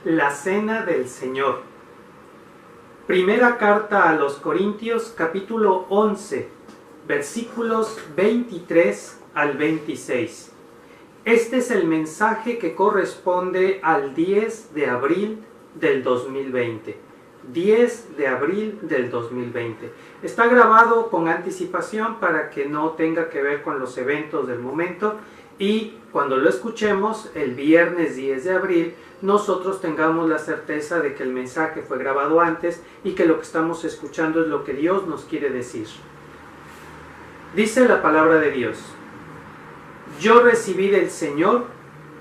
La cena del Señor. Primera carta a los Corintios, capítulo 11, versículos 23 al 26. Este es el mensaje que corresponde al 10 de abril del 2020. 10 de abril del 2020. Está grabado con anticipación para que no tenga que ver con los eventos del momento y cuando lo escuchemos el viernes 10 de abril nosotros tengamos la certeza de que el mensaje fue grabado antes y que lo que estamos escuchando es lo que Dios nos quiere decir. Dice la palabra de Dios: yo recibí del Señor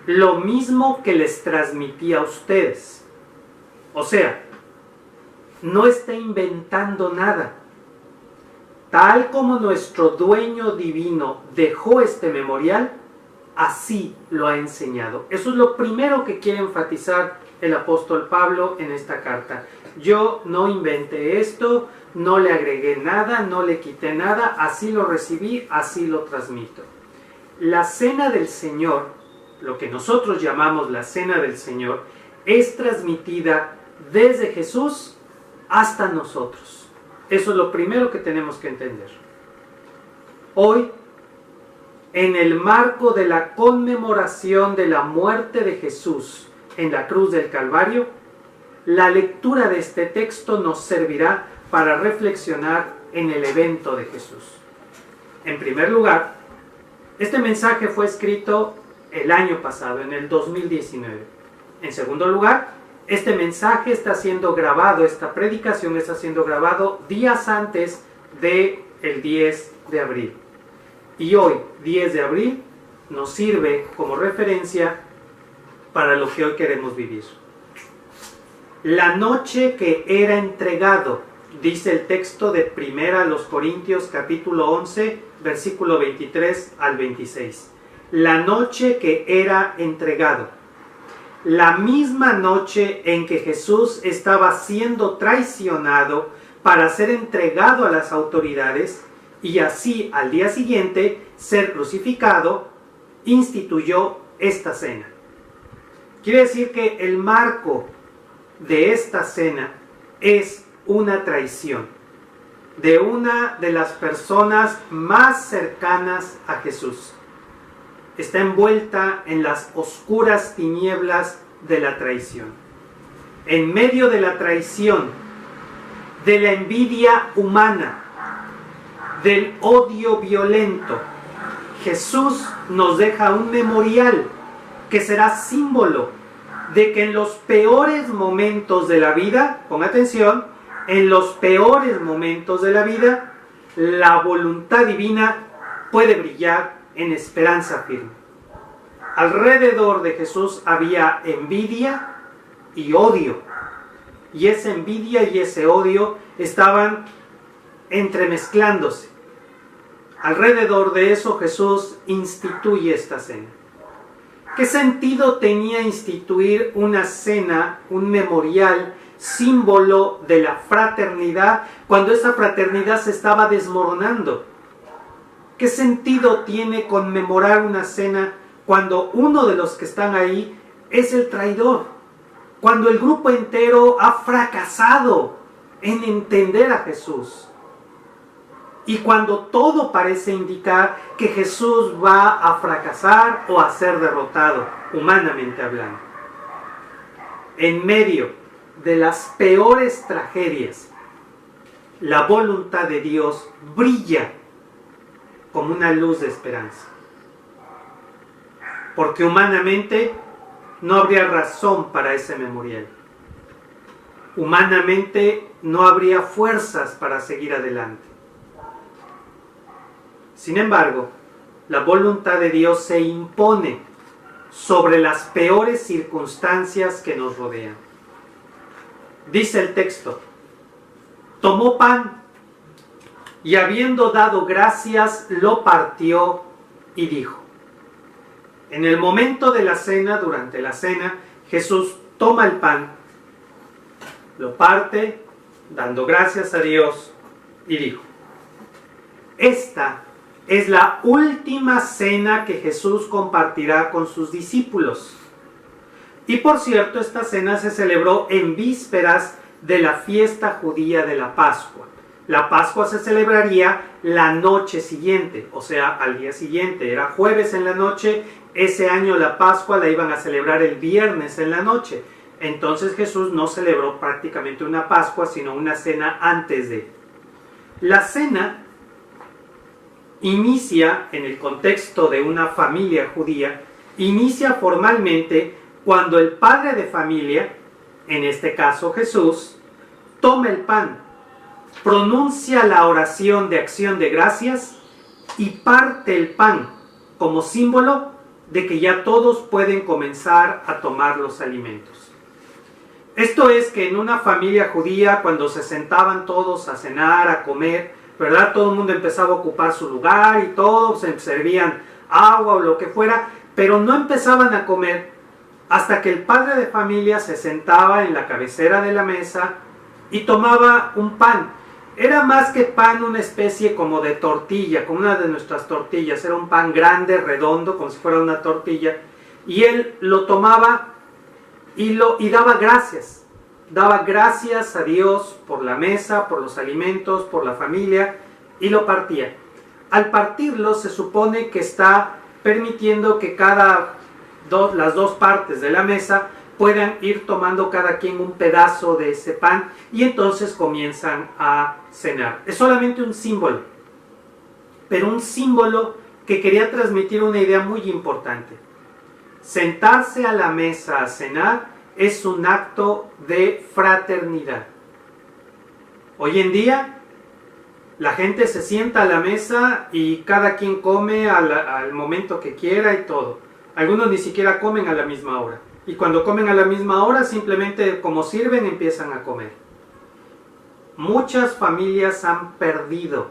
lo mismo que les transmití a ustedes. O sea, no está inventando nada. Tal como nuestro dueño divino dejó este memorial, así lo ha enseñado. Eso es lo primero que quiere enfatizar el apóstol Pablo en esta carta. Yo no inventé esto, no le agregué nada, no le quité nada, así lo recibí, así lo transmito. La cena del Señor, lo que nosotros llamamos la cena del Señor, es transmitida desde Jesús hasta nosotros. Eso es lo primero que tenemos que entender. Hoy, en el marco de la conmemoración de la muerte de Jesús en la cruz del Calvario, la lectura de este texto nos servirá para reflexionar en el evento de Jesús. En primer lugar, este mensaje fue escrito el año pasado, en el 2019. En segundo lugar, este mensaje está siendo grabado, esta predicación está siendo grabado días antes del 10 de abril. Y hoy, 10 de abril, nos sirve como referencia para lo que hoy queremos vivir. La noche que era entregado, dice el texto de Primera a los Corintios capítulo 11, versículo 23 al 26. La noche que era entregado. La misma noche en que Jesús estaba siendo traicionado para ser entregado a las autoridades, y así al día siguiente ser crucificado, instituyó esta cena. Quiere decir que el marco de esta cena es una traición de una de las personas más cercanas a Jesús. Está envuelta en las oscuras tinieblas de la traición. En medio de la traición, de la envidia humana, del odio violento, Jesús nos deja un memorial que será símbolo de que en los peores momentos de la vida, pon atención, en los peores momentos de la vida, la voluntad divina puede brillar en esperanza firme. Alrededor de Jesús había envidia y odio, y esa envidia y ese odio estaban entremezclándose. Alrededor de eso Jesús instituye esta cena. ¿Qué sentido tenía instituir una cena, un memorial, símbolo de la fraternidad, cuando esa fraternidad se estaba desmoronando? ¿Qué sentido tiene conmemorar una cena cuando uno de los que están ahí es el traidor? Cuando el grupo entero ha fracasado en entender a Jesús. Y cuando todo parece indicar que Jesús va a fracasar o a ser derrotado, humanamente hablando. En medio de las peores tragedias, la voluntad de Dios brilla como una luz de esperanza. Porque humanamente no habría razón para ese memorial. Humanamente no habría fuerzas para seguir adelante. Sin embargo, la voluntad de Dios se impone sobre las peores circunstancias que nos rodean. Dice el texto: tomó pan y habiendo dado gracias, lo partió y dijo. En el momento de la cena, durante la cena, Jesús toma el pan, lo parte, dando gracias a Dios, y dijo: esta es la última cena que Jesús compartirá con sus discípulos. Y por cierto, esta cena se celebró en vísperas de la fiesta judía de la Pascua. La Pascua se celebraría la noche siguiente, o sea, al día siguiente. Era jueves en la noche. Ese año la Pascua la iban a celebrar el viernes en la noche. Entonces Jesús no celebró prácticamente una Pascua, sino una cena antes de. La cena inicia, en el contexto de una familia judía, inicia formalmente cuando el padre de familia, en este caso Jesús, toma el pan, pronuncia la oración de acción de gracias y parte el pan como símbolo de que ya todos pueden comenzar a tomar los alimentos. Esto es que en una familia judía, cuando se sentaban todos a cenar, a comer, ¿verdad? Todo el mundo empezaba a ocupar su lugar y todos se servían agua o lo que fuera, pero no empezaban a comer hasta que el padre de familia se sentaba en la cabecera de la mesa y tomaba un pan. Era más que pan, una especie como de tortilla, como una de nuestras tortillas. Era un pan grande, redondo, como si fuera una tortilla. Y él lo tomaba y daba gracias. Daba gracias a Dios por la mesa, por los alimentos, por la familia, y lo partía. Al partirlo se supone que está permitiendo que las dos partes de la mesa puedan ir tomando cada quien un pedazo de ese pan y entonces comienzan a cenar. Es solamente un símbolo, pero un símbolo que quería transmitir una idea muy importante. Sentarse a la mesa a cenar es un acto de fraternidad. Hoy en día la gente se sienta a la mesa y cada quien come al momento que quiera y todo. Algunos ni siquiera comen a la misma hora. Y cuando comen a la misma hora, simplemente como sirven, empiezan a comer. Muchas familias han perdido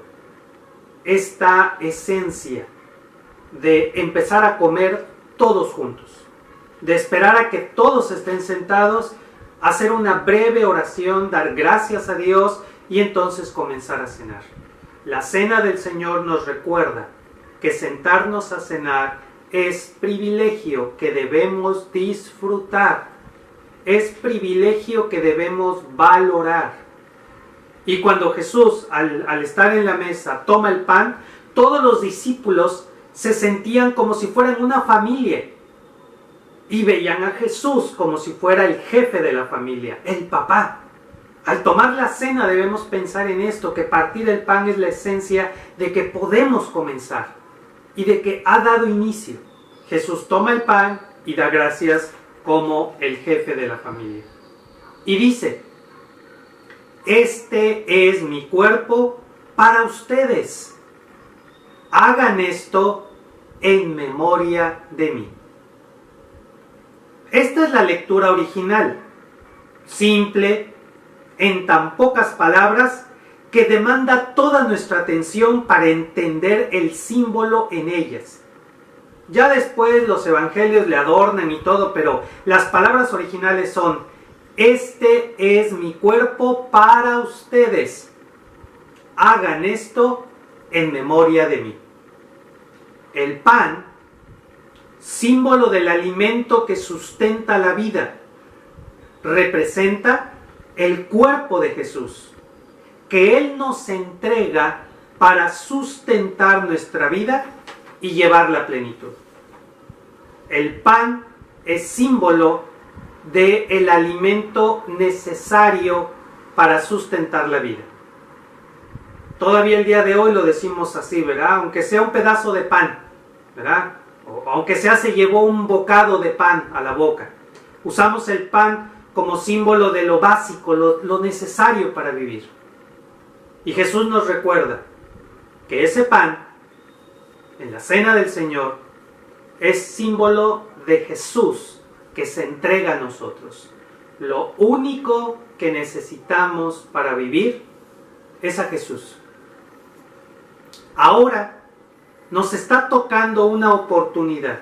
esta esencia de empezar a comer todos juntos, de esperar a que todos estén sentados, hacer una breve oración, dar gracias a Dios y entonces comenzar a cenar. La cena del Señor nos recuerda que sentarnos a cenar es privilegio que debemos disfrutar, es privilegio que debemos valorar. Y cuando Jesús, al estar en la mesa, toma el pan, todos los discípulos se sentían como si fueran una familia y veían a Jesús como si fuera el jefe de la familia, el papá. Al tomar la cena debemos pensar en esto, que partir el pan es la esencia de que podemos comenzar y de que ha dado inicio. Jesús toma el pan y da gracias como el jefe de la familia. Y dice: este es mi cuerpo para ustedes. Hagan esto en memoria de mí. Esta es la lectura original, simple, en tan pocas palabras, que demanda toda nuestra atención para entender el símbolo en ellas. Ya después los evangelios le adornan y todo, pero las palabras originales son: este es mi cuerpo para ustedes. Hagan esto en memoria de mí. El pan, símbolo del alimento que sustenta la vida, representa el cuerpo de Jesús, que Él nos entrega para sustentar nuestra vida y llevarla a plenitud. El pan es símbolo del alimento necesario para sustentar la vida. Todavía el día de hoy lo decimos así, ¿verdad? Aunque sea un pedazo de pan, ¿verdad? O aunque sea se llevó un bocado de pan a la boca. Usamos el pan como símbolo de lo básico, lo necesario para vivir. Y Jesús nos recuerda que ese pan, en la cena del Señor, es símbolo de Jesús que se entrega a nosotros. Lo único que necesitamos para vivir es a Jesús. Ahora nos está tocando una oportunidad,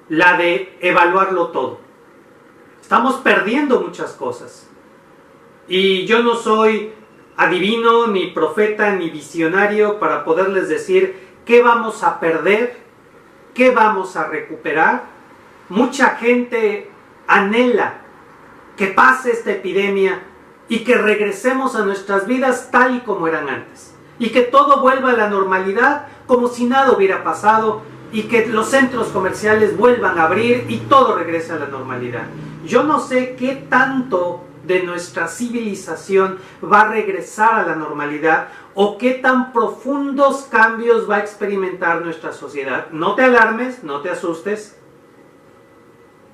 la de evaluarlo todo. Estamos perdiendo muchas cosas. Y yo no soy adivino, ni profeta, ni visionario para poderles decir qué vamos a perder, qué vamos a recuperar Mucha gente anhela que pase esta epidemia y que regresemos a nuestras vidas tal y como eran antes. Y que todo vuelva a la normalidad como si nada hubiera pasado y que los centros comerciales vuelvan a abrir y todo regrese a la normalidad. Yo no sé qué tanto de nuestra civilización va a regresar a la normalidad o qué tan profundos cambios va a experimentar nuestra sociedad. No te alarmes, no te asustes,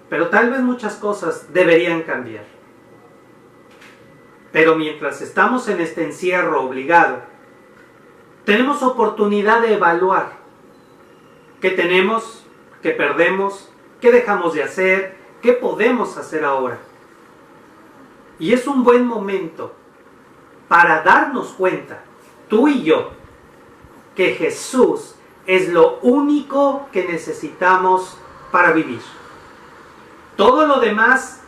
pero tal vez muchas cosas deberían cambiar. Pero mientras estamos en este encierro obligado, tenemos oportunidad de evaluar qué tenemos, qué perdemos, qué dejamos de hacer, qué podemos hacer ahora. Y es un buen momento para darnos cuenta, tú y yo, que Jesús es lo único que necesitamos para vivir. Todo lo demás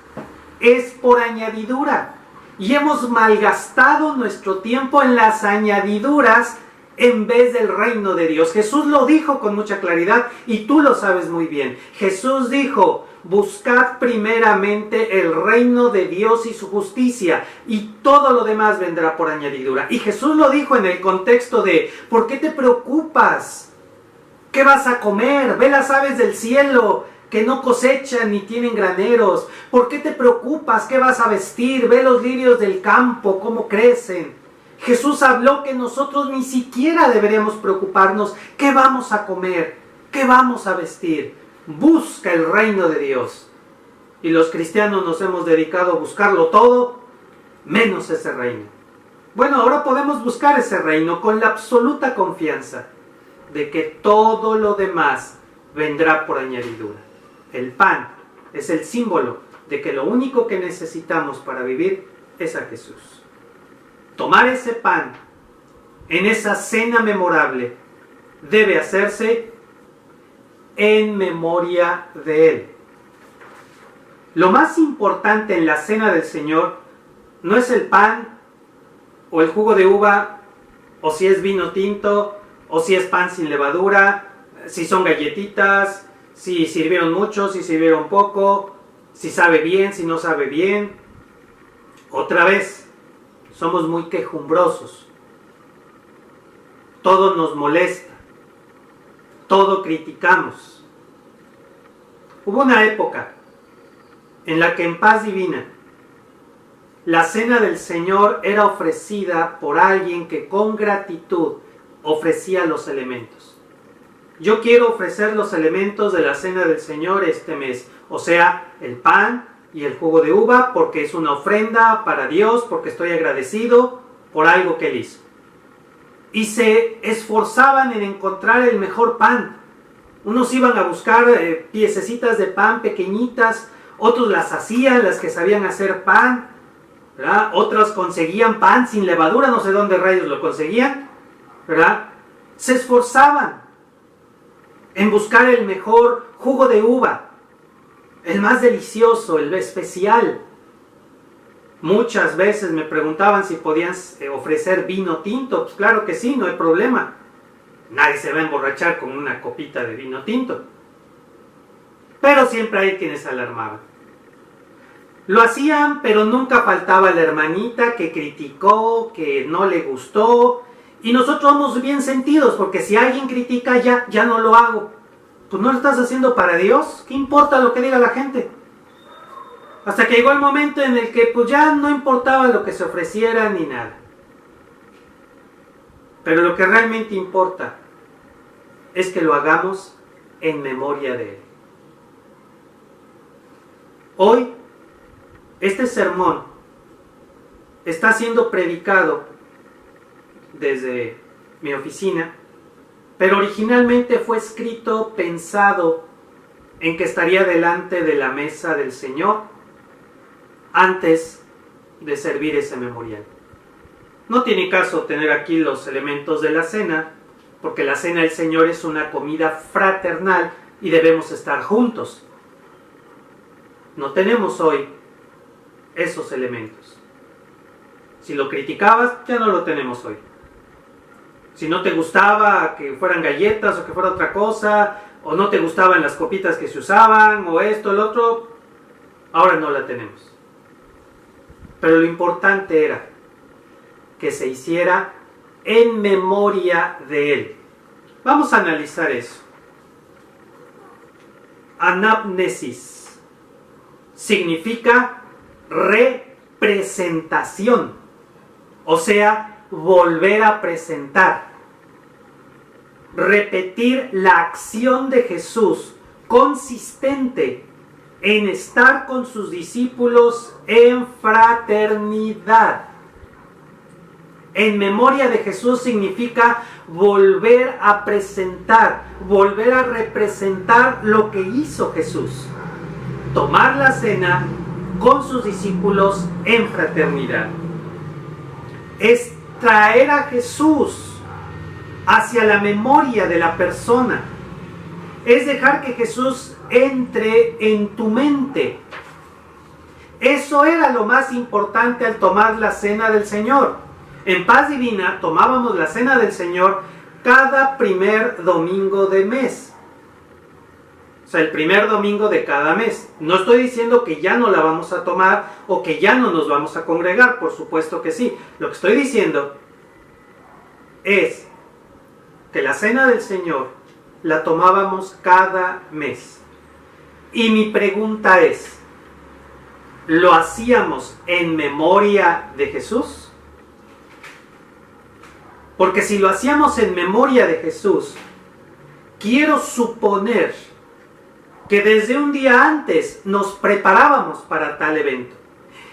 es por añadidura. Y hemos malgastado nuestro tiempo en las añadiduras en vez del reino de Dios. Jesús lo dijo con mucha claridad y tú lo sabes muy bien. Jesús dijo: buscad primeramente el reino de Dios y su justicia, y todo lo demás vendrá por añadidura. Y Jesús lo dijo en el contexto de: ¿por qué te preocupas? ¿Qué vas a comer? Ve las aves del cielo, que no cosechan ni tienen graneros. ¿Por qué te preocupas? ¿Qué vas a vestir? Ve los lirios del campo, cómo crecen. Jesús habló que nosotros ni siquiera deberíamos preocuparnos qué vamos a comer, qué vamos a vestir. Busca el reino de Dios. Y los cristianos nos hemos dedicado a buscarlo todo, menos ese reino. Bueno, ahora podemos buscar ese reino con la absoluta confianza de que todo lo demás vendrá por añadidura. El pan es el símbolo de que lo único que necesitamos para vivir es a Jesús. Tomar ese pan en esa cena memorable debe hacerse en memoria de Él. Lo más importante en la cena del Señor no es el pan o el jugo de uva, o si es vino tinto, o si es pan sin levadura, si son galletitas, si sirvieron mucho, si sirvieron poco, si sabe bien, si no sabe bien. Otra vez, somos muy quejumbrosos. Todo nos molesta. Todo criticamos. Hubo una época en la que en paz divina la cena del Señor era ofrecida por alguien que con gratitud ofrecía los elementos. Yo quiero ofrecer los elementos de la cena del Señor este mes, o sea, el pan y el jugo de uva, porque es una ofrenda para Dios, porque estoy agradecido por algo que Él hizo. Y se esforzaban en encontrar el mejor pan. Unos iban a buscar piececitas de pan pequeñitas, otros las hacían, las que sabían hacer pan, ¿verdad? Otros conseguían pan sin levadura, no sé dónde rayos lo conseguían, ¿verdad? Se esforzaban en buscar el mejor jugo de uva, el más delicioso, el especial. Muchas veces me preguntaban si podían ofrecer vino tinto. Pues claro que sí, no hay problema. Nadie se va a emborrachar con una copita de vino tinto. Pero siempre hay quienes se alarmaban. Lo hacían, pero nunca faltaba la hermanita que criticó, que no le gustó. Y nosotros somos bien sentidos, porque si alguien critica ya no lo hago. Pues no lo estás haciendo para Dios. ¿Qué importa lo que diga la gente? Hasta que llegó el momento en el que pues ya no importaba lo que se ofreciera ni nada. Pero lo que realmente importa es que lo hagamos en memoria de Él. Hoy, este sermón está siendo predicado desde mi oficina, pero originalmente fue escrito pensado en que estaría delante de la mesa del Señor antes de servir ese memorial. No tiene caso tener aquí los elementos de la cena, porque la cena del Señor es una comida fraternal y debemos estar juntos. No tenemos hoy esos elementos. Si lo criticabas, ya no lo tenemos hoy. Si no te gustaba que fueran galletas o que fuera otra cosa, o no te gustaban las copitas que se usaban, o esto, el otro, ahora no la tenemos. Pero lo importante era que se hiciera en memoria de Él. Vamos a analizar eso. Anamnesis significa representación, o sea, volver a presentar. Repetir la acción de Jesús consistente en estar con sus discípulos en fraternidad. En memoria de Jesús significa volver a presentar, volver a representar lo que hizo Jesús. Tomar la cena con sus discípulos en fraternidad. Es traer a Jesús hacia la memoria de la persona. Es dejar que Jesús entre en tu mente. Eso era lo más importante al tomar la cena del Señor. En Paz Divina tomábamos la cena del Señor cada primer domingo de mes. O sea, el primer domingo de cada mes. No estoy diciendo que ya no la vamos a tomar o que ya no nos vamos a congregar, por supuesto que sí. Lo que estoy diciendo es que la cena del Señor la tomábamos cada mes. Y mi pregunta es, ¿lo hacíamos en memoria de Jesús? Porque si lo hacíamos en memoria de Jesús, quiero suponer que desde un día antes nos preparábamos para tal evento.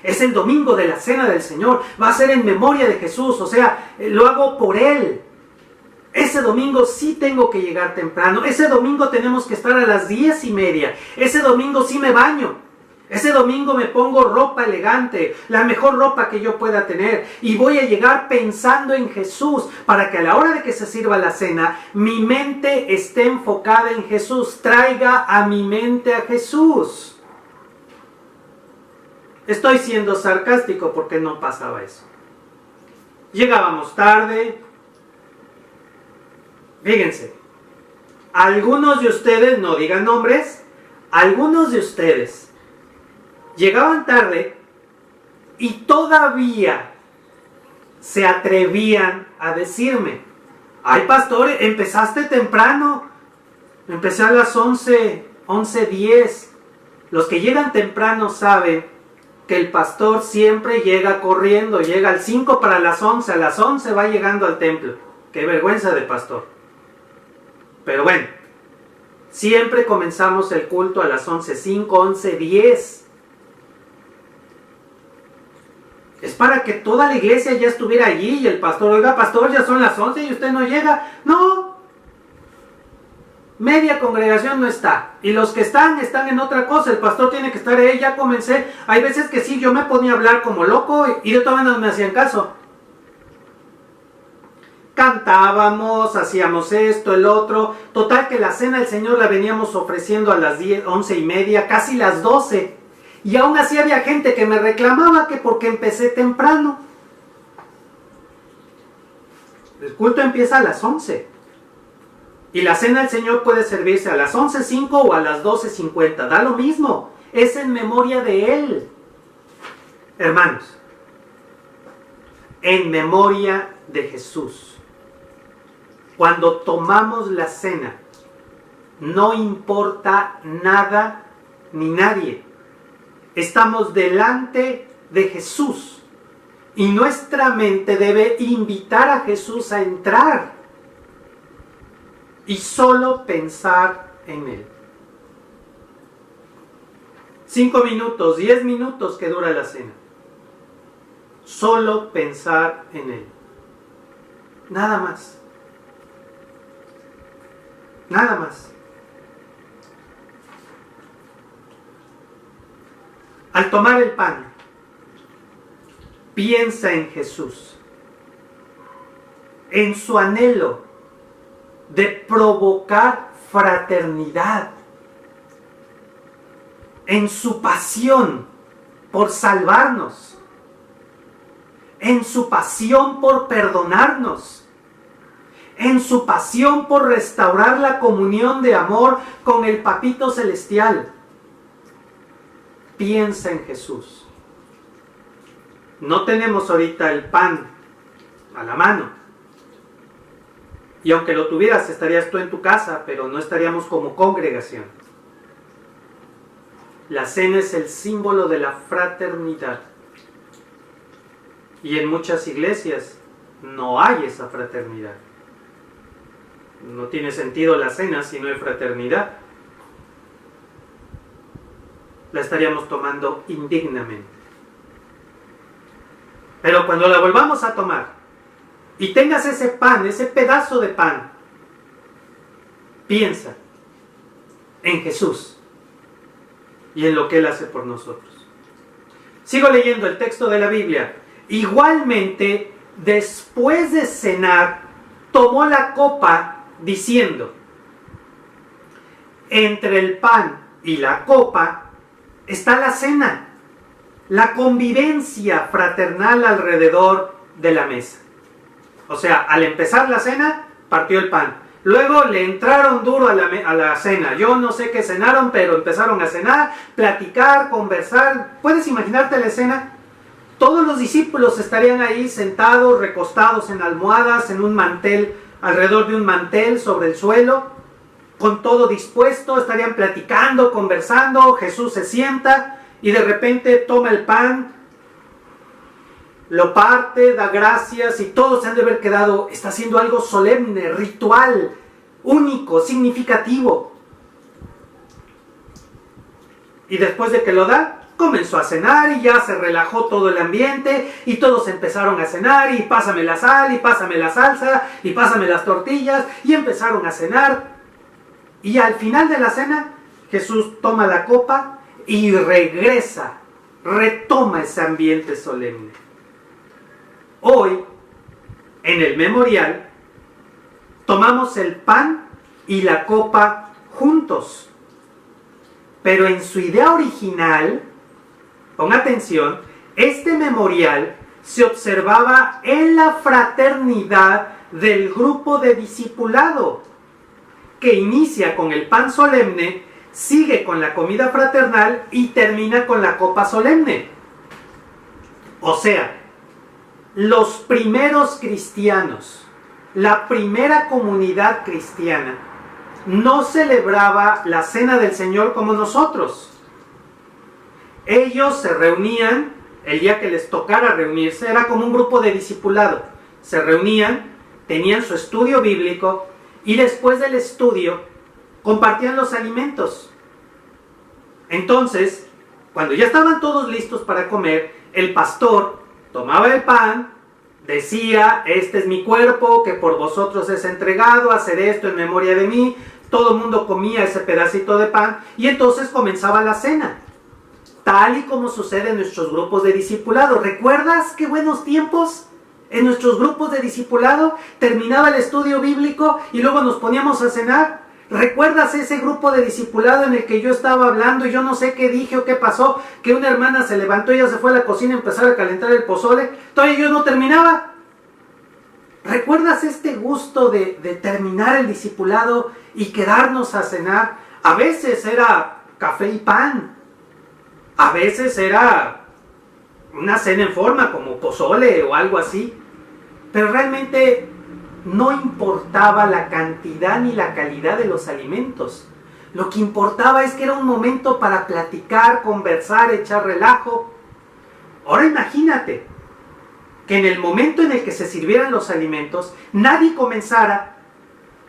Es el domingo de la Cena del Señor, va a ser en memoria de Jesús, o sea, lo hago por Él. Ese domingo sí tengo que llegar temprano, ese domingo tenemos que estar a las 10:30, ese domingo sí me baño, ese domingo me pongo ropa elegante, la mejor ropa que yo pueda tener, y voy a llegar pensando en Jesús, para que a la hora de que se sirva la cena, mi mente esté enfocada en Jesús, traiga a mi mente a Jesús. Estoy siendo sarcástico porque no pasaba eso. Llegábamos tarde. Fíjense, algunos de ustedes, no digan nombres, algunos de ustedes llegaban tarde y todavía se atrevían a decirme: ay pastor, empezaste temprano. Empecé a las 11:10. Los que llegan temprano saben que el pastor siempre llega corriendo, llega al 5 para las 11, a las 11 va llegando al templo. Qué vergüenza de pastor. Pero bueno, siempre comenzamos el culto a las 11:05, 11:10. Es para que toda la iglesia ya estuviera allí y el pastor: oiga pastor, ya son las 11 y usted no llega. No, media congregación no está, y los que están en otra cosa. El pastor tiene que estar ahí. Ya comencé. Hay veces que sí, yo me ponía a hablar como loco y de todas maneras no me hacían caso. Cantábamos, hacíamos esto, el otro. Total que la cena del Señor la veníamos ofreciendo a las 11:30, casi las 12. Y aún así había gente que me reclamaba que porque empecé temprano. El culto empieza a las 11. Y la cena del Señor puede servirse a las 11:05 o a las 12:50. Da lo mismo. Es en memoria de Él. Hermanos, en memoria de Jesús. Cuando tomamos la cena, no importa nada ni nadie. Estamos delante de Jesús y nuestra mente debe invitar a Jesús a entrar y solo pensar en Él. 5 minutos, 10 minutos que dura la cena. Solo pensar en Él. Nada más. Nada más. Al tomar el pan, piensa en Jesús, en su anhelo de provocar fraternidad, en su pasión por salvarnos, en su pasión por perdonarnos, en su pasión por restaurar la comunión de amor con el Papito Celestial. Piensa en Jesús. No tenemos ahorita el pan a la mano. Y aunque lo tuvieras, estarías tú en tu casa, pero no estaríamos como congregación. La cena es el símbolo de la fraternidad. Y en muchas iglesias no hay esa fraternidad. No tiene sentido la cena si no hay fraternidad. La estaríamos tomando indignamente. Pero cuando la volvamos a tomar y tengas ese pan, ese pedazo de pan, piensa en Jesús y en lo que Él hace por nosotros. Sigo leyendo el texto de la Biblia. Igualmente, después de cenar, tomó la copa diciendo: entre el pan y la copa está la cena, la convivencia fraternal alrededor de la mesa. O sea, al empezar la cena, partió el pan. Luego le entraron duro a la cena. Yo no sé qué cenaron, pero empezaron a cenar, platicar, conversar. ¿Puedes imaginarte la escena? Todos los discípulos estarían ahí sentados, recostados en almohadas, en un mantel, alrededor de un mantel sobre el suelo, con todo dispuesto, estarían platicando, conversando. Jesús se sienta y de repente toma el pan, lo parte, da gracias y todos se han de haber quedado, está haciendo algo solemne, ritual, único, significativo. Y después de que lo da, comenzó a cenar y ya se relajó todo el ambiente y todos empezaron a cenar y pásame la sal y pásame la salsa y pásame las tortillas y empezaron a cenar. Y al final de la cena, Jesús toma la copa y regresa, retoma ese ambiente solemne. Hoy, en el memorial, tomamos el pan y la copa juntos. Pero en su idea original, pon atención, este memorial se observaba en la fraternidad del grupo de discipulado, que inicia con el pan solemne, sigue con la comida fraternal y termina con la copa solemne. O sea, los primeros cristianos, la primera comunidad cristiana, no celebraba la cena del Señor como nosotros. Ellos se reunían, el día que les tocara reunirse, era como un grupo de discipulado. Se reunían, tenían su estudio bíblico y después del estudio compartían los alimentos. Entonces, cuando ya estaban todos listos para comer, el pastor tomaba el pan, decía: este es mi cuerpo que por vosotros es entregado, haced esto en memoria de mí. Todo el mundo comía ese pedacito de pan y entonces comenzaba la cena, tal y como sucede en nuestros grupos de discipulado. ¿Recuerdas qué buenos tiempos? En nuestros grupos de discipulado terminaba el estudio bíblico y luego nos poníamos a cenar. ¿Recuerdas ese grupo de discipulado en el que yo estaba hablando y yo no sé qué dije o qué pasó? Que una hermana se levantó y ya se fue a la cocina a empezar a calentar el pozole. Todavía yo no terminaba. ¿Recuerdas este gusto de terminar el discipulado y quedarnos a cenar? A veces era café y pan. A veces era una cena en forma como pozole o algo así. Pero realmente no importaba la cantidad ni la calidad de los alimentos. Lo que importaba es que era un momento para platicar, conversar, echar relajo. Ahora imagínate que en el momento en el que se sirvieran los alimentos, nadie comenzara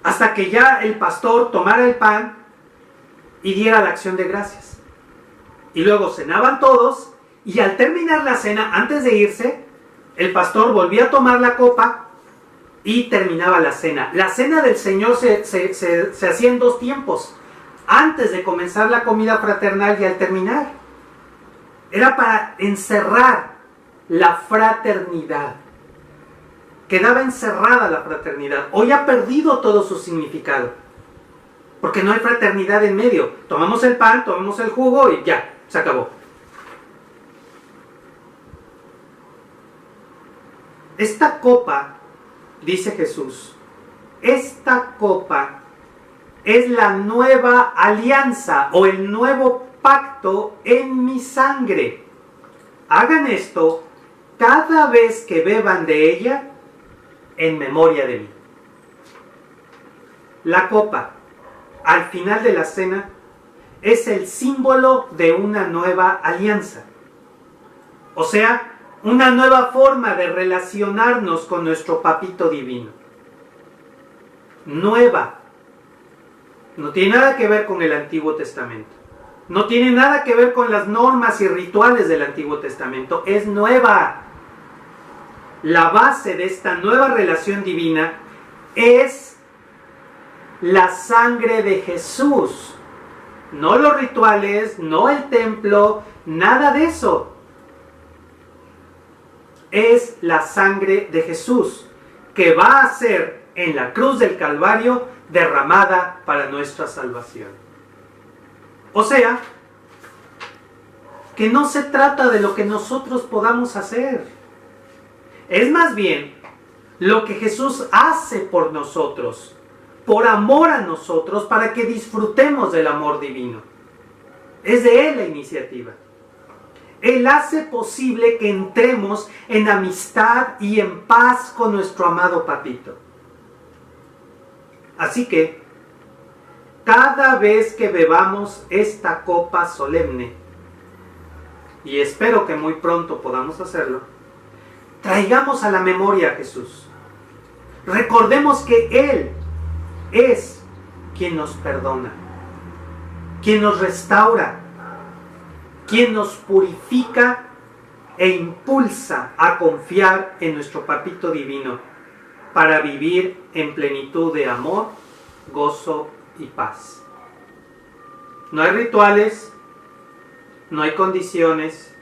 hasta que ya el pastor tomara el pan y diera la acción de gracias. Y luego cenaban todos y al terminar la cena, antes de irse, el pastor volvía a tomar la copa y terminaba la cena. La cena del Señor se hacía en dos tiempos: antes de comenzar la comida fraternal y al terminar. Era para encerrar la fraternidad. Quedaba encerrada la fraternidad. Hoy ha perdido todo su significado, porque no hay fraternidad en medio. Tomamos el pan, tomamos el jugo y ya, se acabó. Esta copa, dice Jesús, esta copa es la nueva alianza o el nuevo pacto en mi sangre. Hagan esto cada vez que beban de ella en memoria de mí. La copa, al final de la cena, es el símbolo de una nueva alianza. O sea, una nueva forma de relacionarnos con nuestro papito divino. Nueva. No tiene nada que ver con el Antiguo Testamento. No tiene nada que ver con las normas y rituales del Antiguo Testamento. Es nueva. La base de esta nueva relación divina es la sangre de Jesús. No los rituales, no el templo, nada de eso. Es la sangre de Jesús que va a ser en la cruz del Calvario derramada para nuestra salvación. O sea, que no se trata de lo que nosotros podamos hacer. Es más bien lo que Jesús hace por nosotros, por amor a nosotros, para que disfrutemos del amor divino. Es de Él la iniciativa. Él hace posible que entremos en amistad y en paz con nuestro amado papito. Así que, cada vez que bebamos esta copa solemne, y espero que muy pronto podamos hacerlo, traigamos a la memoria a Jesús. Recordemos que Él es quien nos perdona, quien nos restaura, quien nos purifica e impulsa a confiar en nuestro papito divino para vivir en plenitud de amor, gozo y paz. No hay rituales, no hay condiciones,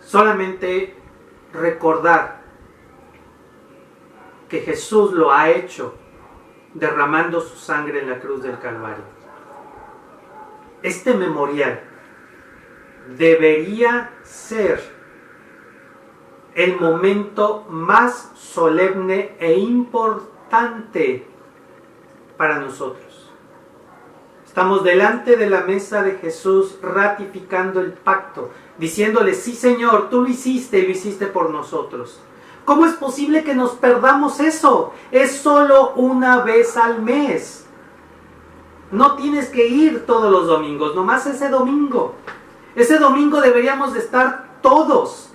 solamente recordar que Jesús lo ha hecho derramando su sangre en la cruz del Calvario. Este memorial debería ser el momento más solemne e importante para nosotros. Estamos delante de la mesa de Jesús ratificando el pacto, diciéndole: sí, Señor, tú lo hiciste y lo hiciste por nosotros. ¿Cómo es posible que nos perdamos eso? Es solo una vez al mes. No tienes que ir todos los domingos, nomás ese domingo. Ese domingo deberíamos de estar todos.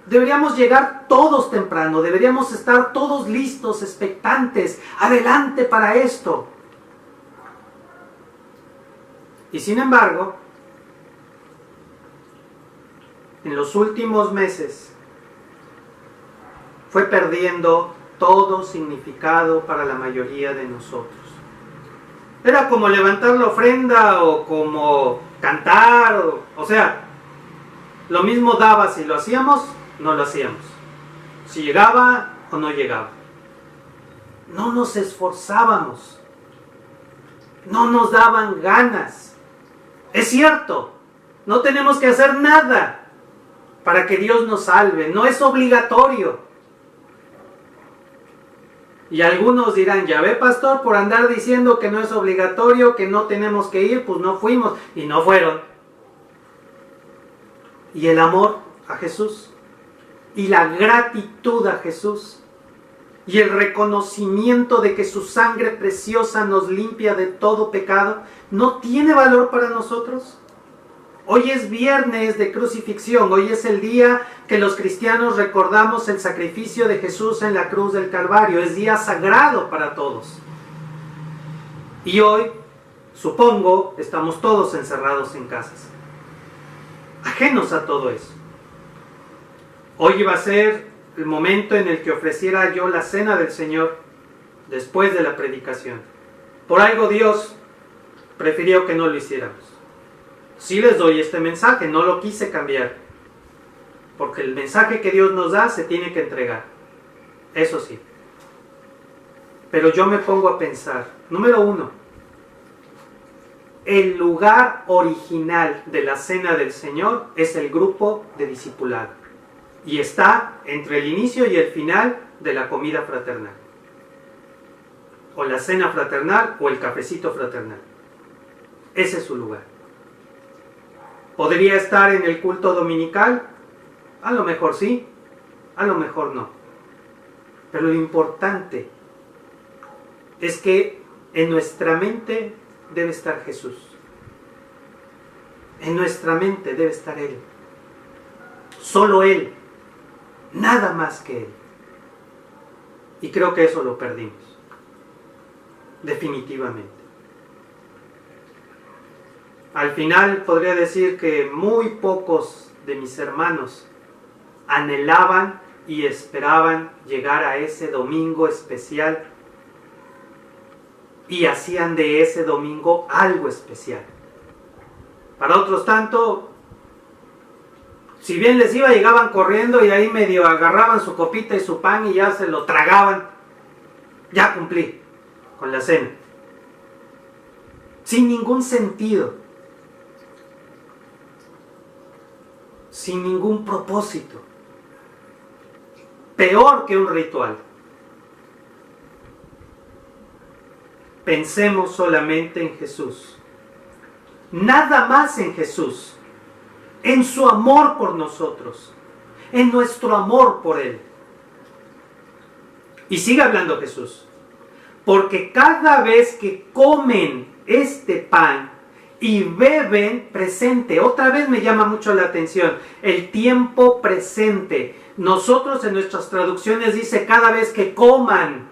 Deberíamos llegar todos temprano. Deberíamos estar todos listos, expectantes, adelante para esto. Y sin embargo, en los últimos meses fue perdiendo todo significado para la mayoría de nosotros. Era como levantar la ofrenda o como cantar, o sea, lo mismo daba si lo hacíamos, no lo hacíamos. Si llegaba o no llegaba. No nos esforzábamos. No nos daban ganas. Es cierto, no tenemos que hacer nada para que Dios nos salve. No es obligatorio. Y algunos dirán: ya ve, pastor, por andar diciendo que no es obligatorio, que no tenemos que ir, pues no fuimos. Y no fueron. Y el amor a Jesús, y la gratitud a Jesús, y el reconocimiento de que su sangre preciosa nos limpia de todo pecado, ¿no tiene valor para nosotros? Hoy es viernes de crucifixión, hoy es el día que los cristianos recordamos el sacrificio de Jesús en la cruz del Calvario, es día sagrado para todos. Y hoy, supongo, estamos todos encerrados en casas, ajenos a todo eso. Hoy iba a ser el momento en el que ofreciera yo la cena del Señor después de la predicación. Por algo Dios prefirió que no lo hiciéramos. Sí les doy este mensaje, no lo quise cambiar, porque el mensaje que Dios nos da se tiene que entregar, eso sí. Pero yo me pongo a pensar, número uno, el lugar original de la cena del Señor es el grupo de discipulado, y está entre el inicio y el final de la comida fraternal. o la cena fraternal o el cafecito fraternal. Ese es su lugar. ¿Podría estar en el culto dominical? A lo mejor sí, a lo mejor no. Pero lo importante es que en nuestra mente debe estar Jesús. En nuestra mente debe estar Él. Solo Él. Nada más que Él. Y creo que eso lo perdimos. Definitivamente. Al final podría decir que muy pocos de mis hermanos anhelaban y esperaban llegar a ese domingo especial y hacían de ese domingo algo especial. Para otros tanto, si bien les iba, llegaban corriendo y ahí medio agarraban su copita y su pan y ya se lo tragaban. Ya cumplí con la cena. Sin ningún sentido. Sin ningún propósito. Peor que un ritual. Pensemos solamente en Jesús. Nada más en Jesús. En su amor por nosotros. En nuestro amor por Él. Y sigue hablando Jesús. Porque cada vez que comen este pan y beben presente, otra vez me llama mucho la atención, el tiempo presente. Nosotros en nuestras traducciones dice cada vez que coman,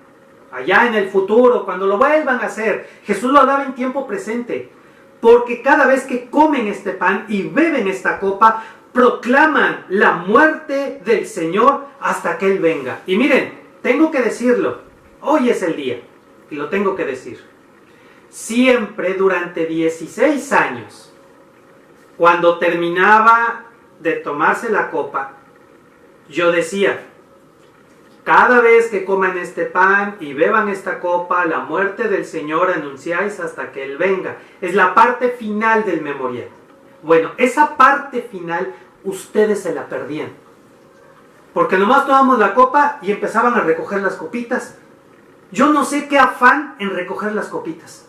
allá en el futuro, cuando lo vuelvan a hacer. Jesús lo hablaba en tiempo presente, porque cada vez que comen este pan y beben esta copa, proclaman la muerte del Señor hasta que Él venga. Y miren, tengo que decirlo, hoy es el día, y lo tengo que decir. Siempre durante 16 años, cuando terminaba de tomarse la copa, yo decía, cada vez que coman este pan y beban esta copa, la muerte del Señor anunciáis hasta que Él venga. Es la parte final del memorial. Bueno, esa parte final ustedes se la perdían. Porque nomás tomábamos la copa y empezaban a recoger las copitas. Yo no sé qué afán en recoger las copitas.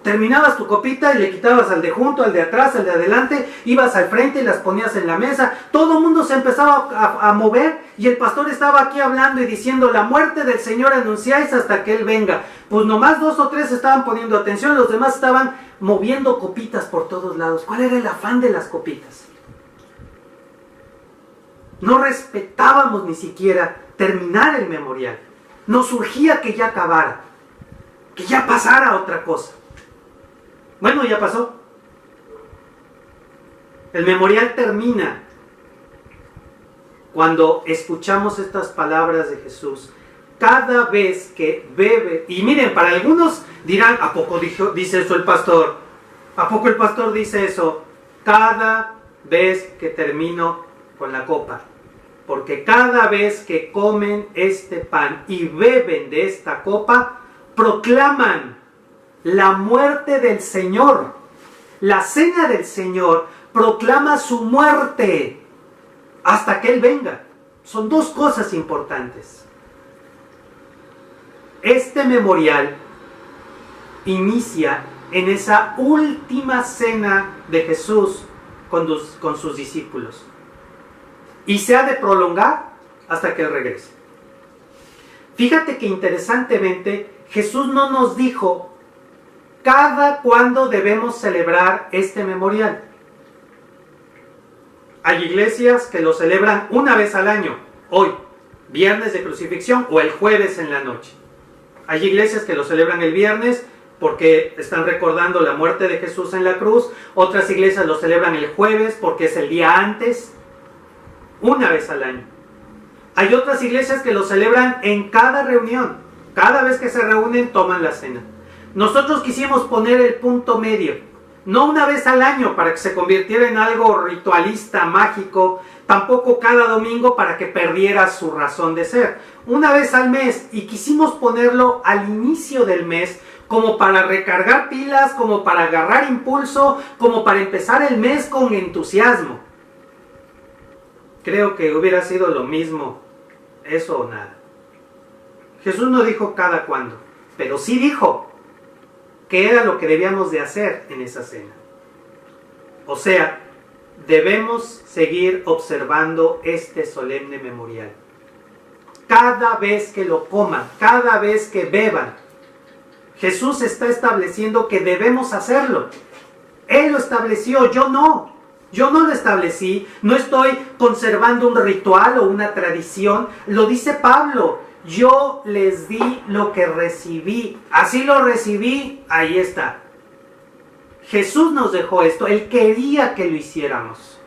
Terminabas tu copita y le quitabas al de junto, al de atrás, al de adelante, ibas al frente y las ponías en la mesa. Todo el mundo se empezaba a mover y el pastor estaba aquí hablando y diciendo, la muerte del Señor anunciáis hasta que Él venga. Pues nomás 2 o 3 estaban poniendo atención, los demás estaban moviendo copitas por todos lados. ¿Cuál era el afán de las copitas? No respetábamos ni siquiera terminar el memorial. Nos surgía que ya acabara, que ya pasara otra cosa. Bueno, ya pasó. El memorial termina cuando escuchamos estas palabras de Jesús. Cada vez que bebe, y miren, para algunos dirán, ¿a poco dice eso el pastor? ¿A poco el pastor dice eso? Cada vez que termino con la copa. Porque cada vez que comen este pan y beben de esta copa, proclaman la muerte del Señor. La cena del Señor proclama su muerte hasta que Él venga. Son 2 cosas importantes. Este memorial inicia en esa última cena de Jesús con sus discípulos. Y se ha de prolongar hasta que Él regrese. Fíjate que interesantemente Jesús no nos dijo cada cuándo debemos celebrar este memorial. Hay iglesias que lo celebran una vez al año, hoy, viernes de crucifixión o el jueves en la noche. Hay iglesias que lo celebran el viernes porque están recordando la muerte de Jesús en la cruz. Otras iglesias lo celebran el jueves porque es el día antes, una vez al año. Hay otras iglesias que lo celebran en cada reunión. Cada vez que se reúnen toman la cena. Nosotros quisimos poner el punto medio, no una vez al año para que se convirtiera en algo ritualista, mágico, tampoco cada domingo para que perdiera su razón de ser. Una vez al mes, y quisimos ponerlo al inicio del mes como para recargar pilas, como para agarrar impulso, como para empezar el mes con entusiasmo. Creo que hubiera sido lo mismo, eso o nada. Jesús no dijo cada cuándo. pero sí dijo que era lo que debíamos de hacer en esa cena. O sea, debemos seguir observando este solemne memorial. Cada vez que lo coman, cada vez que beban, Jesús está estableciendo que debemos hacerlo. Él lo estableció, yo no. Yo no lo establecí, no estoy conservando un ritual o una tradición. Lo dice Pablo, yo les di lo que recibí. Así lo recibí, ahí está. Jesús nos dejó esto, Él quería que lo hiciéramos.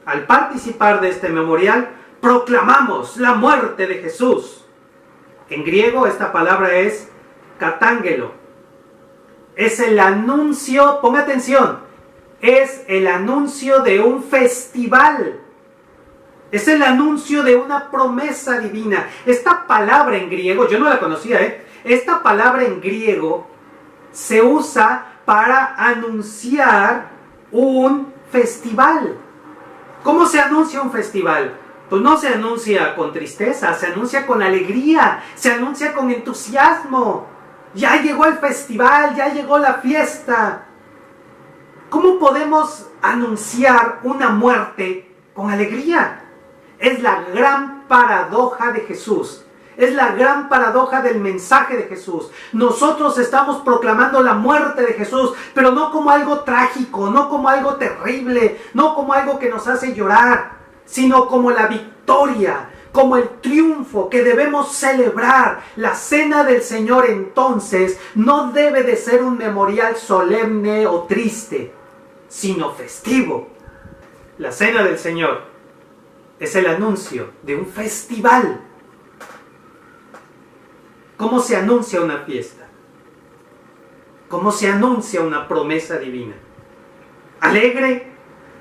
Al participar de este memorial, proclamamos la muerte de Jesús. En griego esta palabra es catángelo. Es el anuncio, ponga atención, es el anuncio de un festival. Es el anuncio de una promesa divina. Esta palabra en griego, yo no la conocía, Esta palabra en griego se usa para anunciar un festival. ¿Cómo se anuncia un festival? Pues no se anuncia con tristeza, se anuncia con alegría, se anuncia con entusiasmo. Ya llegó el festival, ya llegó la fiesta. ¿Cómo podemos anunciar una muerte con alegría? Es la gran paradoja de Jesús. Es la gran paradoja del mensaje de Jesús. Nosotros estamos proclamando la muerte de Jesús, pero no como algo trágico, no como algo terrible, no como algo que nos hace llorar, sino como la victoria, como el triunfo que debemos celebrar. La cena del Señor entonces no debe de ser un memorial solemne o triste, sino festivo. La cena del Señor es el anuncio de un festival. ¿Cómo se anuncia una fiesta? ¿Cómo se anuncia una promesa divina? Alegre,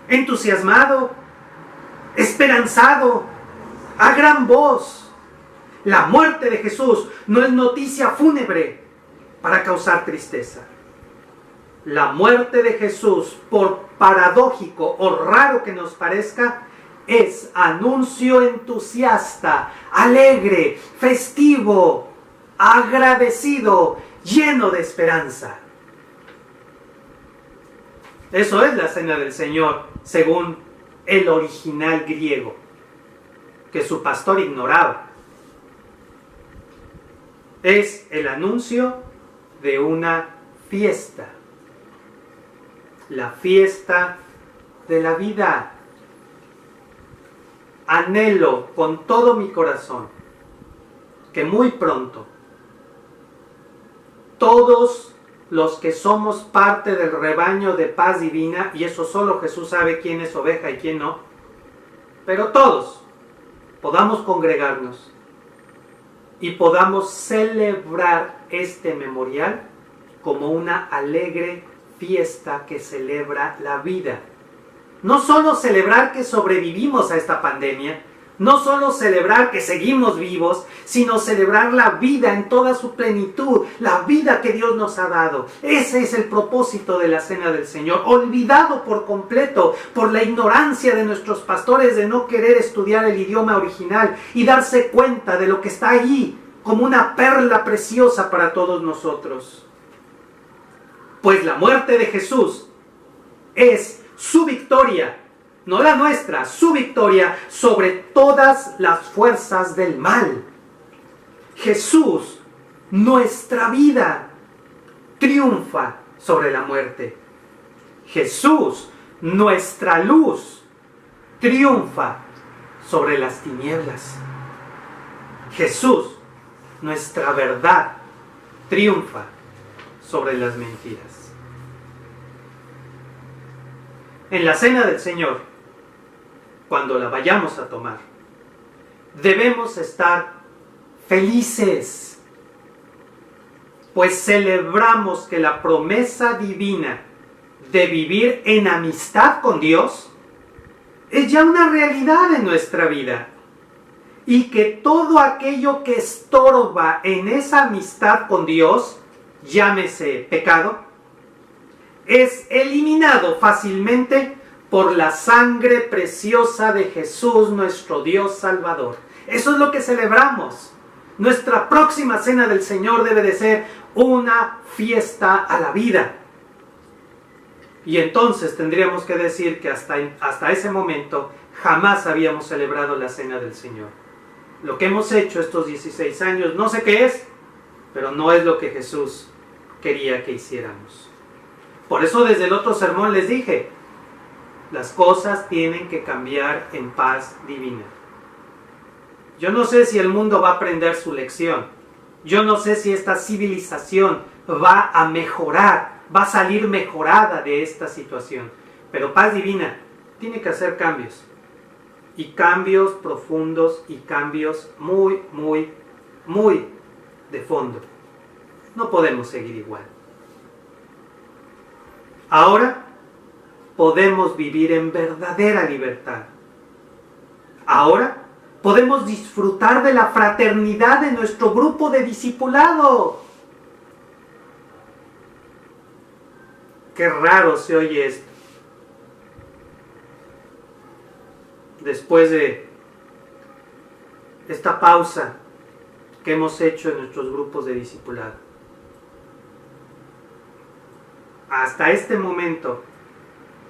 entusiasmado, esperanzado, a gran voz. La muerte de Jesús no es noticia fúnebre para causar tristeza. La muerte de Jesús, por paradójico o raro que nos parezca, es anuncio entusiasta, alegre, festivo, agradecido, lleno de esperanza. Eso es la cena del Señor, según el original griego, que su pastor ignoraba. Es el anuncio de una fiesta. La fiesta de la vida. Anhelo con todo mi corazón que muy pronto todos los que somos parte del rebaño de paz divina, y eso solo Jesús sabe quién es oveja y quién no, pero todos podamos congregarnos y podamos celebrar este memorial como una alegre fiesta que celebra la vida. No solo celebrar que sobrevivimos a esta pandemia, no solo celebrar que seguimos vivos, sino celebrar la vida en toda su plenitud, la vida que Dios nos ha dado. Ese es el propósito de la Cena del Señor, olvidado por completo por la ignorancia de nuestros pastores de no querer estudiar el idioma original y darse cuenta de lo que está allí como una perla preciosa para todos nosotros. Pues la muerte de Jesús es su victoria, no la nuestra, su victoria sobre todas las fuerzas del mal. Jesús, nuestra vida, triunfa sobre la muerte. Jesús, nuestra luz, triunfa sobre las tinieblas. Jesús, nuestra verdad, triunfa sobre las mentiras. En la cena del Señor, cuando la vayamos a tomar, debemos estar felices, pues celebramos que la promesa divina de vivir en amistad con Dios es ya una realidad en nuestra vida, y que todo aquello que estorba en esa amistad con Dios, llámese pecado, es eliminado fácilmente por la sangre preciosa de Jesús, nuestro Dios Salvador. Eso es lo que celebramos. Nuestra próxima cena del Señor debe de ser una fiesta a la vida. Y entonces tendríamos que decir que hasta ese momento jamás habíamos celebrado la cena del Señor. Lo que hemos hecho estos 16 años, no sé qué es, pero no es lo que Jesús quería que hiciéramos. Por eso desde el otro sermón les dije, las cosas tienen que cambiar en paz divina. Yo no sé si el mundo va a aprender su lección. Yo no sé si esta civilización va a mejorar, va a salir mejorada de esta situación. Pero paz divina tiene que hacer cambios. Y cambios profundos y cambios muy, muy, muy de fondo. No podemos seguir igual. Ahora podemos vivir en verdadera libertad. Ahora podemos disfrutar de la fraternidad de nuestro grupo de discipulado. Qué raro se oye esto. Después de esta pausa que hemos hecho en nuestros grupos de discipulado. Hasta este momento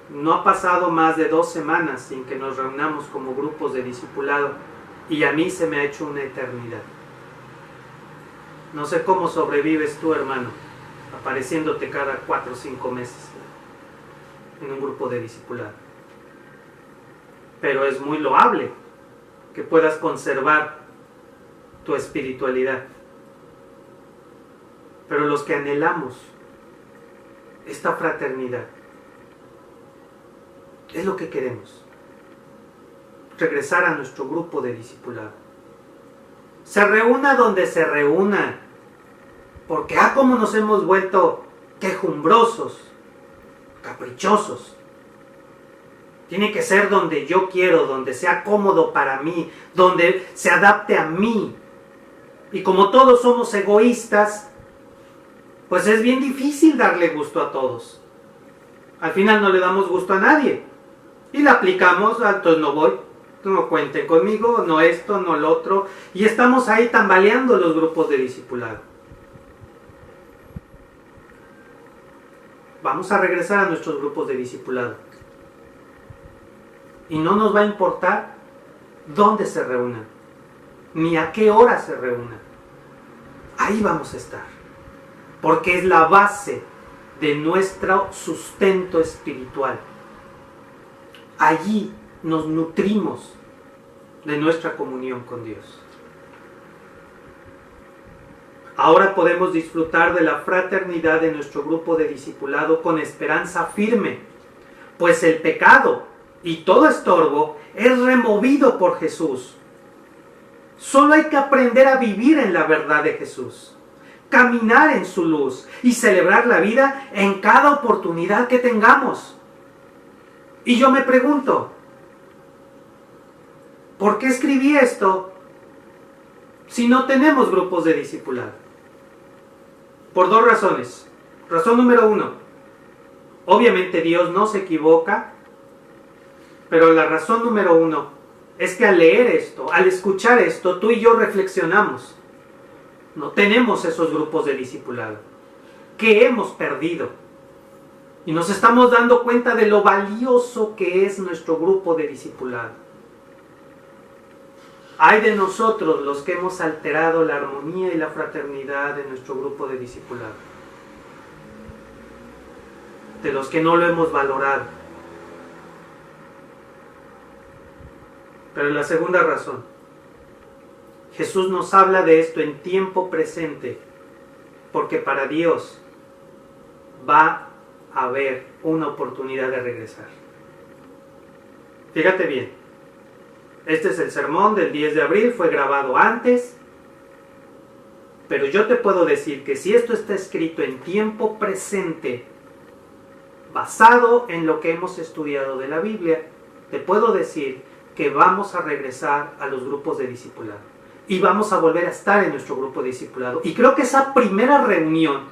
no ha pasado más de 2 semanas sin que nos reunamos como grupos de discipulado y a mí se me ha hecho una eternidad. No sé cómo sobrevives tú, hermano, apareciéndote cada 4 o 5 meses en un grupo de discipulado. Pero es muy loable que puedas conservar tu espiritualidad. Pero los que anhelamos esta fraternidad, es lo que queremos. Regresar a nuestro grupo de discipulado. Se reúna donde se reúna. Porque cómo nos hemos vuelto quejumbrosos, caprichosos. Tiene que ser donde yo quiero, donde sea cómodo para mí, donde se adapte a mí. Y como todos somos egoístas, pues es bien difícil darle gusto a todos. Al final no le damos gusto a nadie. Y la aplicamos, entonces no voy, no cuenten conmigo, no esto, no lo otro. Y estamos ahí tambaleando los grupos de discipulado. Vamos a regresar a nuestros grupos de discipulado. Y no nos va a importar dónde se reúnan, ni a qué hora se reúnan. Ahí vamos a estar. Porque es la base de nuestro sustento espiritual. Allí nos nutrimos de nuestra comunión con Dios. Ahora podemos disfrutar de la fraternidad de nuestro grupo de discipulado con esperanza firme, pues el pecado y todo estorbo es removido por Jesús. Solo hay que aprender a vivir en la verdad de Jesús, caminar en su luz y celebrar la vida en cada oportunidad que tengamos. Y yo me pregunto, ¿por qué escribí esto si no tenemos grupos de discipulado? Por 2 razones. Razón número 1, obviamente Dios no se equivoca, pero la razón número 1 es que al leer esto, al escuchar esto, tú y yo reflexionamos. No tenemos esos grupos de discipulado. ¿Qué hemos perdido? Y nos estamos dando cuenta de lo valioso que es nuestro grupo de discipulado. Ay de nosotros los que hemos alterado la armonía y la fraternidad de nuestro grupo de discipulado. De los que no lo hemos valorado. Pero la segunda razón, Jesús nos habla de esto en tiempo presente, porque para Dios va a haber una oportunidad de regresar. Fíjate bien, este es el sermón del 10 de abril, fue grabado antes, pero yo te puedo decir que si esto está escrito en tiempo presente, basado en lo que hemos estudiado de la Biblia, te puedo decir que vamos a regresar a los grupos de discipulado y vamos a volver a estar en nuestro grupo de discipulado. Y creo que esa primera reunión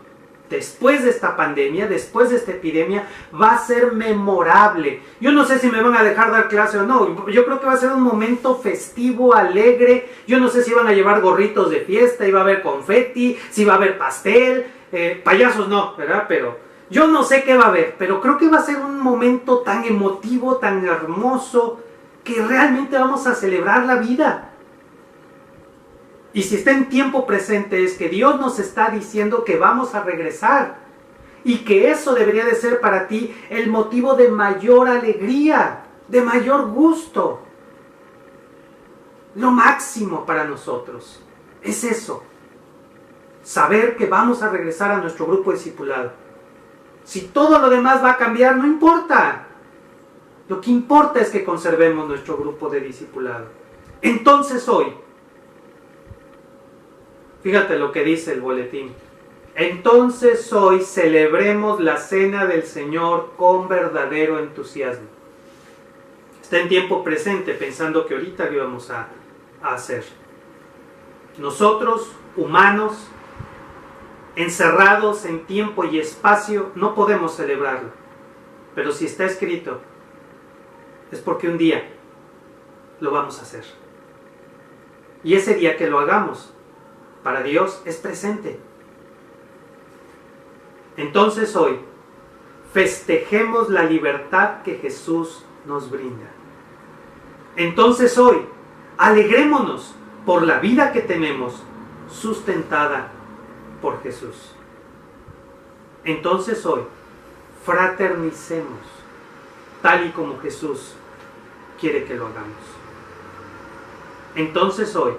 después de esta pandemia, después de esta epidemia, va a ser memorable. Yo no sé si me van a dejar dar clase o no. Yo creo que va a ser un momento festivo, alegre. Yo no sé si van a llevar gorritos de fiesta, y va a haber confeti, si va a haber pastel, payasos no, ¿verdad? Pero yo no sé qué va a haber, pero creo que va a ser un momento tan emotivo, tan hermoso, que realmente vamos a celebrar la vida. Y si está en tiempo presente es que Dios nos está diciendo que vamos a regresar. Y que eso debería de ser para ti el motivo de mayor alegría, de mayor gusto. Lo máximo para nosotros es eso. Saber que vamos a regresar a nuestro grupo discipulado. Si todo lo demás va a cambiar, no importa. Lo que importa es que conservemos nuestro grupo de discipulado. Entonces hoy, fíjate lo que dice el boletín. Entonces hoy celebremos la cena del Señor con verdadero entusiasmo. Está en tiempo presente pensando que ahorita qué vamos a hacer. Nosotros, humanos, encerrados en tiempo y espacio, no podemos celebrarlo. Pero si está escrito, es porque un día lo vamos a hacer. Y ese día que lo hagamos, para Dios es presente. Entonces hoy, festejemos la libertad que Jesús nos brinda. Entonces hoy, alegrémonos por la vida que tenemos, sustentada por Jesús. Entonces hoy, fraternicemos, tal y como Jesús quiere que lo hagamos. Entonces hoy,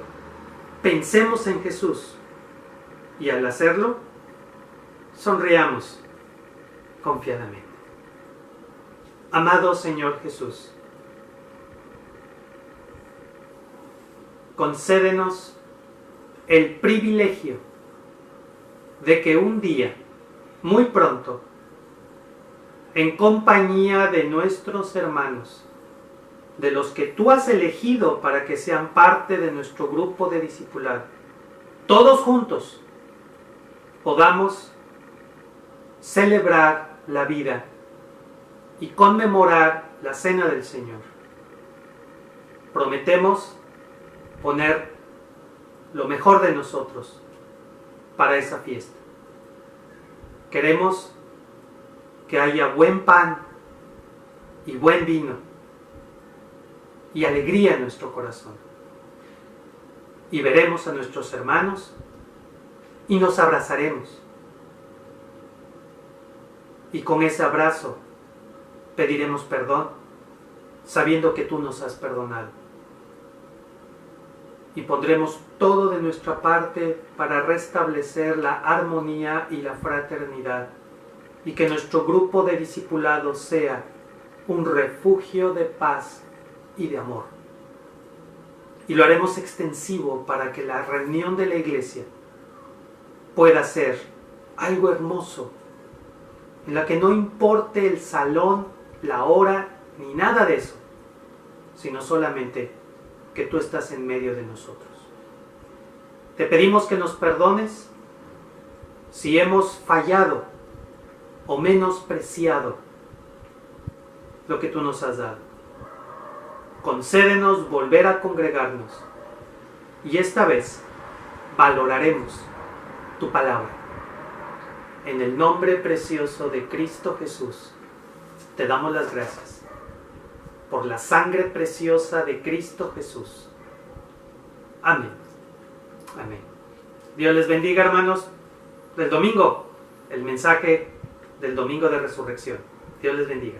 pensemos en Jesús y al hacerlo, sonriamos confiadamente. Amado Señor Jesús, concédenos el privilegio de que un día, muy pronto, en compañía de nuestros hermanos, de los que tú has elegido para que sean parte de nuestro grupo de discipulado, todos juntos podamos celebrar la vida y conmemorar la cena del Señor. Prometemos poner lo mejor de nosotros para esa fiesta. Queremos que haya buen pan y buen vino y alegría en nuestro corazón. Y veremos a nuestros hermanos y nos abrazaremos. Y con ese abrazo pediremos perdón, sabiendo que tú nos has perdonado. Y pondremos todo de nuestra parte para restablecer la armonía y la fraternidad, y que nuestro grupo de discipulados sea un refugio de paz y de amor. Y lo haremos extensivo para que la reunión de la iglesia pueda ser algo hermoso, en la que no importe el salón, la hora, ni nada de eso, sino solamente que tú estás en medio de nosotros. Te pedimos que nos perdones si hemos fallado o menospreciado lo que tú nos has dado. Concédenos volver a congregarnos y esta vez valoraremos tu palabra. En el nombre precioso de Cristo Jesús, te damos las gracias por la sangre preciosa de Cristo Jesús. Amén. Amén. Dios les bendiga, hermanos. Del domingo, el mensaje del domingo de resurrección. Dios les bendiga.